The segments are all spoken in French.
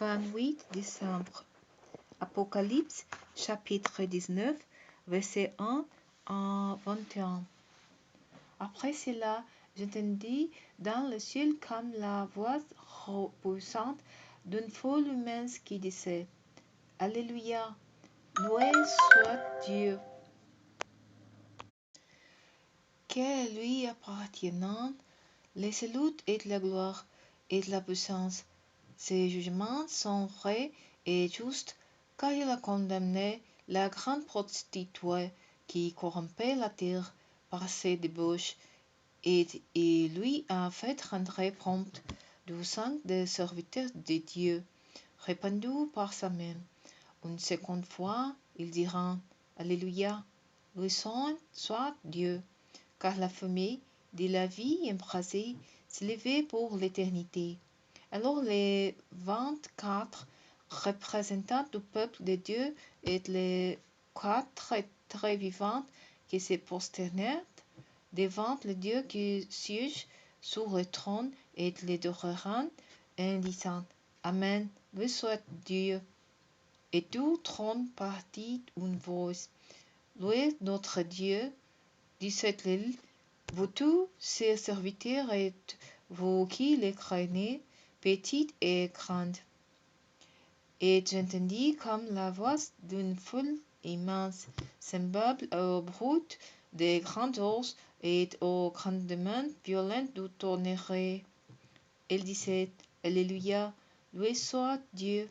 28 décembre. Apocalypse, chapitre 19, versets 1 à 21. Après cela, j'entendis dans le ciel comme la voix repoussante d'une foule immense qui disait: Alléluia, loué soit Dieu, qu'à lui appartiennent les saluts et la gloire et la puissance. Ses jugements sont vrais et justes, car il a condamné la grande prostituée qui corrompait la terre par ses débauches, et lui a fait rentrer prompt du sang des serviteurs de Dieu, répandu par sa main. Une seconde fois, ils diront: Alléluia, loué soit Dieu, car la fumée de la vie embrasée s'élevait pour l'éternité. Alors les 24 représentants du peuple de Dieu et les 4 êtres vivants qui se prosternèrent devant le Dieu qui siège sur le trône et l'adorèrent en disant: Amen, loué soit Dieu. Et du trône partit une voix: Louez notre Dieu, disait-il, vous tous ses serviteurs et vous qui le craignez, petite et grande. Et j'entendis comme la voix d'une foule immense, semblable au bruit des grands ours et au grondement violent du tonnerre. Elle disait: Alléluia, loué soit Dieu,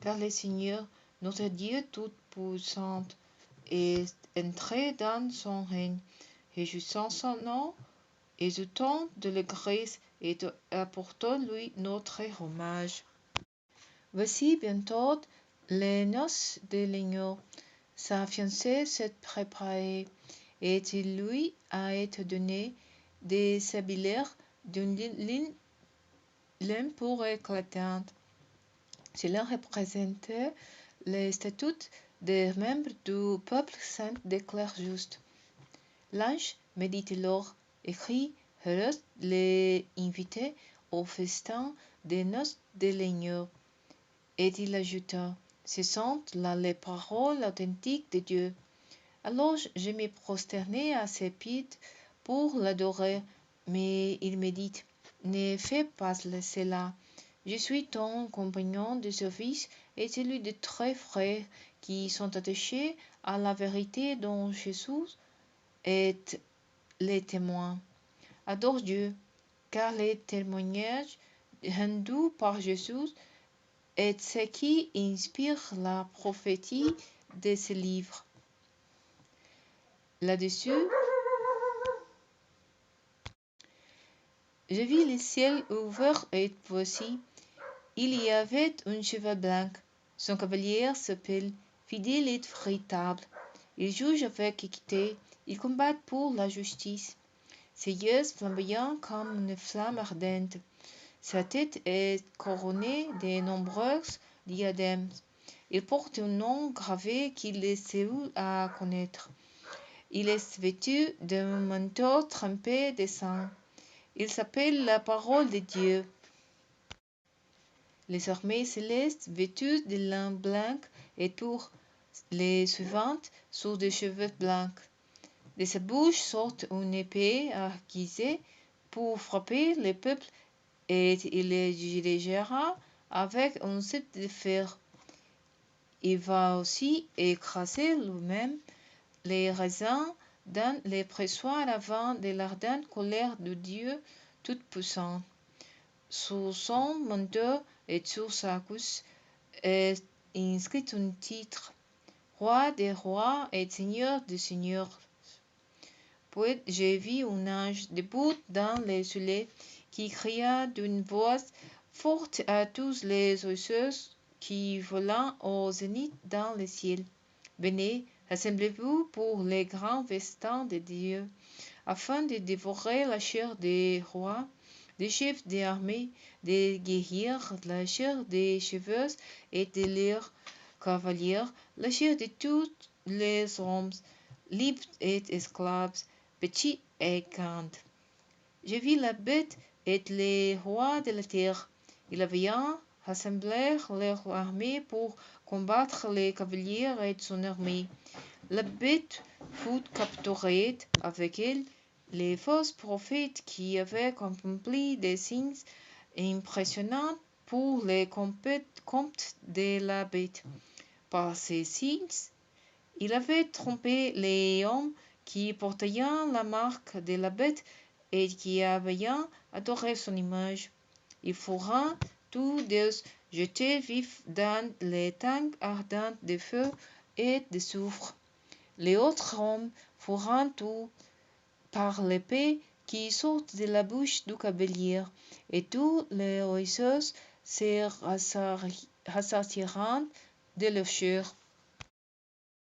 car le Seigneur, notre Dieu tout-puissant, est entré dans son règne, réjouissant son nom, exultant de la grâce et apportons-lui notre hommage. Voici bientôt les noces de l'agneau. Sa fiancée s'est préparée, et il lui a été donné de s'habiller d'une laine pure et éclatante. Cela représentait les statuts des membres du peuple saint des clercs justes. L'ange me dit alors: écrit, heureux les invités au festin des noces de l'agneau. Et il ajouta: ce sont là les paroles authentiques de Dieu. Alors je me prosternai à ses pieds pour l'adorer, mais il me dit: ne fais pas cela. Je suis ton compagnon de service et celui de très frères qui sont attachés à la vérité dont Jésus est le témoin. Adore Dieu, car les témoignages rendus par Jésus est ce qui inspire la prophétie de ce livre. Là-dessus, je vis le ciel ouvert et voici, il y avait un cheval blanc. Son cavalier s'appelle Fidèle et Véritable. Il juge avec équité, il combat pour la justice. Ses yeux flamboyants comme une flamme ardente. Sa tête est couronnée de nombreux diadèmes. Il porte un nom gravé qu'il est seul à connaître. Il est vêtu d'un manteau trempé de sang. Il s'appelle la parole de Dieu. Les armées célestes vêtues de lin blanc et pour les suivantes sur des cheveux blancs. De sa bouche sort une épée aiguisée pour frapper le peuple, et il les dirigera avec un set de fer. Il va aussi écraser lui-même les raisins dans les pressoirs avant de l'ardente colère de Dieu Tout-Puissant. Sur son manteau et sur sa cuisse est inscrit un titre: Roi des rois et Seigneur des seigneurs. Puis j'ai vu un ange debout dans les soleils qui cria d'une voix forte à tous les oiseaux qui volent au zénith dans le ciel: Venez, rassemblez-vous pour les grands festins de Dieu, afin de dévorer la chair des rois, des chefs des armées, des guerriers, la chair des chevaux et de leurs cavaliers, la chair de tous les hommes, libres et esclaves, petits et grands. Je vis la bête et les rois de la terre. Il avait un rassemblèrent leur armée pour combattre les cavaliers et son armée. La bête fut capturée, avec elle les faux prophètes qui avaient accompli des signes impressionnants pour les comptes de la bête. Par ces signes, il avait trompé les hommes qui portaient la marque de la bête et qui avaient adoré son image. Ils furent tous deux jetés vifs dans les tanks ardents de feu et de soufre. Les autres hommes furent tués par l'épée qui sort de la bouche du cavalier, et tous les oiseaux se rassasirent de leur chair.